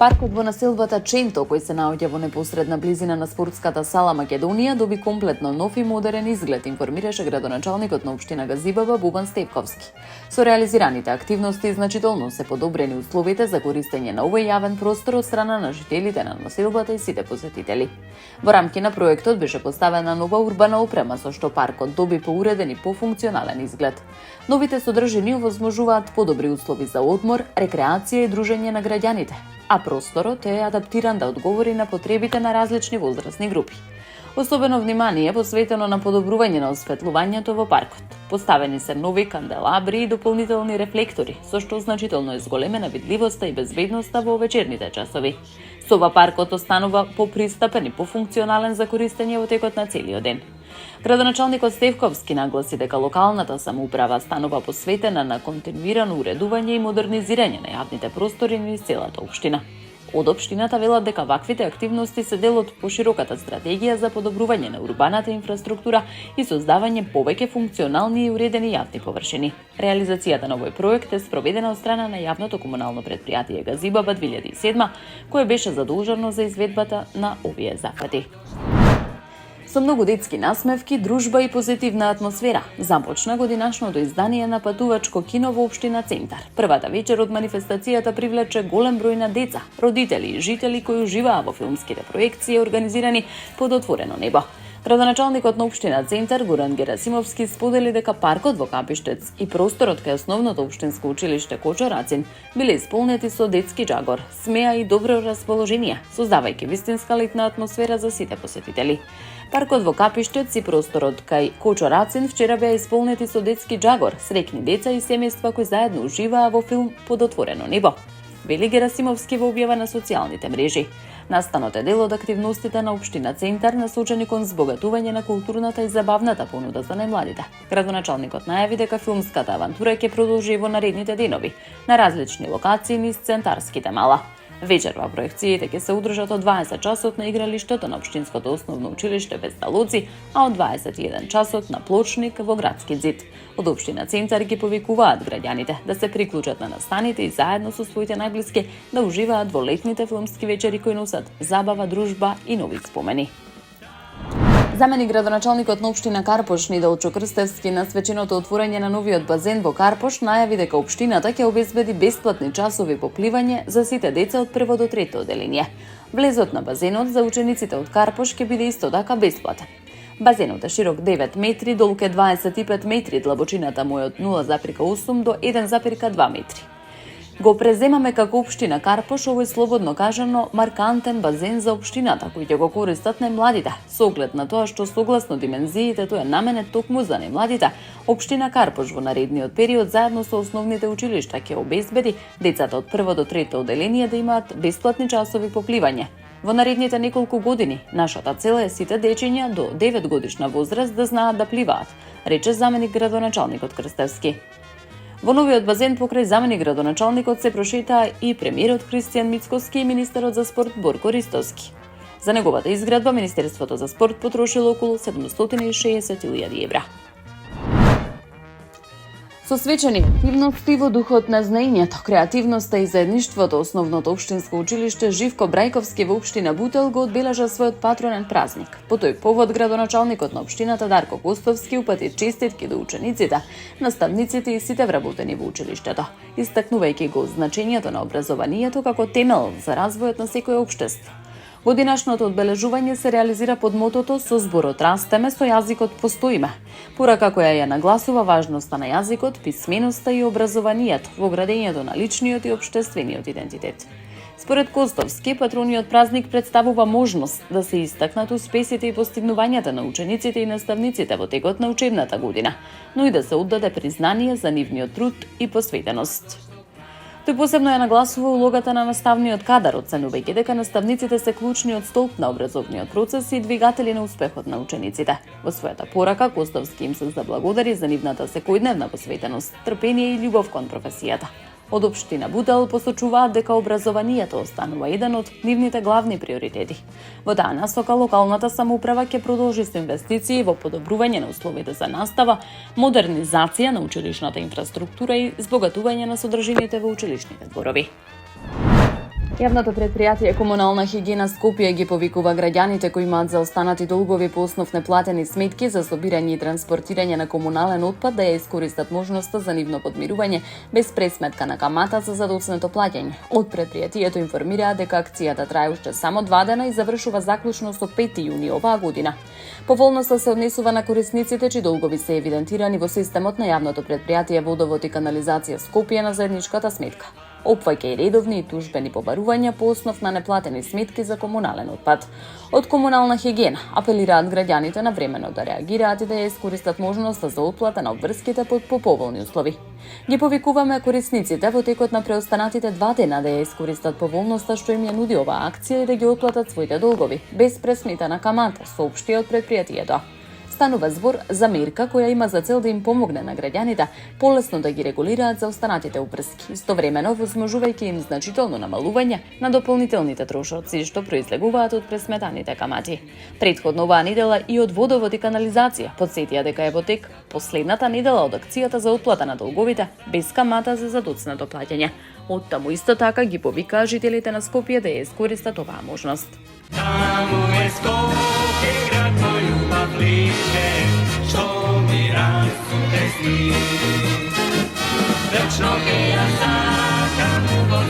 Паркот во населбата Ченто, кој се наоѓа во непосредна близина на спортската сала Македонија, доби комплетно нов и модерен изглед, информираше градоначалникот на општина Газибаба Бубан Стевковски. Со реализираните активности значително се подобрени условите за користење на овој јавен простор од страна на жителите на населбата и сите посетители. Во рамки на проектот беше поставена нова урбана опрема со што паркот доби поуреден и пофункционален изглед. Новите содржини овозможуваат подобри услови за одмор, рекреација и дружење на граѓаните, а просторот е адаптиран да одговори на потребите на различни возрастни групи. Особено внимание е посветено на подобрување на осветлувањето во паркот. Поставени се нови канделабри и дополнителни рефлектори, со што значително е зголемена видливоста и безбедноста во вечерните часови. Со ова паркот останува попристапен и пофункционален за користење во текот на целиот ден. Градоначалникот Стевковски нагласи дека локалната самоуправа станува посветена на континуирано уредување и модернизирање на јавните простори низ целата општина. Од општината велат дека ваквите активности се дел од пошироката стратегија за подобрување на урбаната инфраструктура и создавање повеќе функционални и уредени јавни површини. Реализацијата на овој проект е спроведена од страна на јавното комунално предпријатие Газибаба 2007, кое беше задолжено за изведбата на овие зафати. Со многу детски насмевки, дружба и позитивна атмосфера започна годинашното издание на патувачко кино во општина Центар. Првата вечер од манифестацијата привлече голем број на деца, родители и жители кои уживаа во филмските проекции организирани под отворено небо. Градоначалникот на општина Центар Горан Герасимовски сподели дека паркот во Капиштец и просторот кај основното општинско училиште Кочорацин биле исполнети со детски џагор, смеа и добро расположение, создавајќи вистинска летна атмосфера за сите посетители. Паркот во Капиштец и просторот кај Кочорацин вчера беа исполнети со детски џагор, среќни деца и семејства кои заедно уживаа во филм Под отворено небо, вели Герасимовски во објава на социјалните мрежи. Настанот е дел од активностите на општина Центар насочени кон збогатување на културната и забавната понуда за најмладите. Градоначалникот најави дека филмската авантура ќе продолжи во наредните денови на различни локации низ центарските мала. Вечерва проекциите ќе се одржат од 20 часот на игралиштето на општинското основно училиште Весталуци, а од 21 часот на Плочник во Градски зид. Од општина Центар ги повикуваат граѓаните да се приклучат на настаните и заедно со своите најблиски да уживаат во летните филмски вечери кои носат забава, дружба и нови спомени. Заменик градоначалникот на општина Карпош Неделчо Крстевски на свеченото отворање на новиот базен во Карпош најави дека општината ќе обезбеди бесплатни часови по пливање за сите деца од прво до трето одделение. Влезот на базенот за учениците од Карпош ќе биде исто така бесплатен. Базенот е широк 9 метри, долг е 25 метри, длабочината му е од 0,8 до 1,2 метри. Го преземаме како општина Карпош овој слободно кажано маркантен базен за општината кој ќе го користат најмладите. Со оглед на тоа што согласно димензиите тој е наменет токму за најмладите, општина Карпош во наредниот период заедно со основните училишта ќе обезбеди децата од прво до трето одделение да имаат бесплатни часови по пливање. Во наредните неколку години нашата цел е сите дечиња до 9 годишна возраст да знаат да пливаат, рече заменик градоначалникот Крстевски. Во новиот базен покрај заменик градоначалникот се прошетаа и премиерот Христијан Мицкоски и министерот за спорт Борко Ристовски. За неговата изградба Министерството за спорт потрошило околу 760.000 евра. Со свечени активности во духот на знаењето, креативноста и заедништвото, основното општинско училиште Живко Брајковски во општина Бутел го одбележа својот патронен празник. По тој повод градоначалникот на општината Дарко Костовски упати честитки до учениците, наставниците и сите вработени во училиштето, истакнувајќи го значењето на образованието како темел за развојот на секој општество. Годинашното одбележување се реализира под мотото "Со зборот растеме, со јазикот постоиме", порака која ја нагласува важноста на јазикот, писменоста и образованието во градењето на личниот и општествениот идентитет. Според Костовски, патрониот празник представува можност да се истакнат успесите и постигнувањата на учениците и наставниците во текот на учебната година, но и да се оддаде признание за нивниот труд и посветеност. Тој посебно ја нагласува улогата на наставниот кадар, оценувајќи дека наставниците се клучниот столб на образовниот процес и двигатели на успехот на учениците. Во својата порака, Костовски им се заблагодари за нивната секојдневна посветеност, трпение и љубов кон професијата. Од општина Бутел посочуваат дека образованието останува еден од нивните главни приоритети. Во таа насока локалната самоуправа ќе продолжи со инвестиции во подобрување на условите за настава, модернизација на училишната инфраструктура и збогатување на содржините во училишните зборови. Јавното предпријатие Комунална хигиена Скопје ги повикува граѓаните кои имаат заостанати долгови по основ неплатени сметки за собирање и транспортирање на комунален отпад да ја искористат можноста за нивно подмирување без пресметка на камата за задоцнето плаќање. Од предпријатието информираат дека акцијата трае уште само 2 дена и завршува заклучно со 5 јуни оваа година. Поволноста се однесува на корисниците чии долгови се евидентирани во системот на јавното предпријатие Водовод и канализација Скопје на заедничката сметка. Опфаќа и редовни и тужбени побарувања по основ на неплатени сметки за комунален отпад. Од Комунална хигиена апелираат граѓаните навремено да реагираат и да ја искористат можноста за отплата на обврските под поповолни услови. Ги повикуваме корисниците во текот на преостанатите 2 дена да ја искористат поволноста што им ја нуди оваа акција и да ги отплатат своите долгови без пресметана камата, соопшти од предпријатието. Станува збор за мерка која има за цел да им помогне на граѓаните полесно да ги регулираат заостанатите обврски, истовремено возможувајќи им значително намалување на дополнителните трошоци што произлегуваат од пресметаните камати. Претходно оваа недела и од Водовод и канализација потсетија дека е во тек последната недела од акцијата за отплата на долговите без камата за задоцнато плаќање. Оттаму исто така ги повикаа жителите на Скопје да ја искористат оваа можност. Таму е Скопје, град мој љубав лише, што ми расуте сни. Вечно ке ја сакам во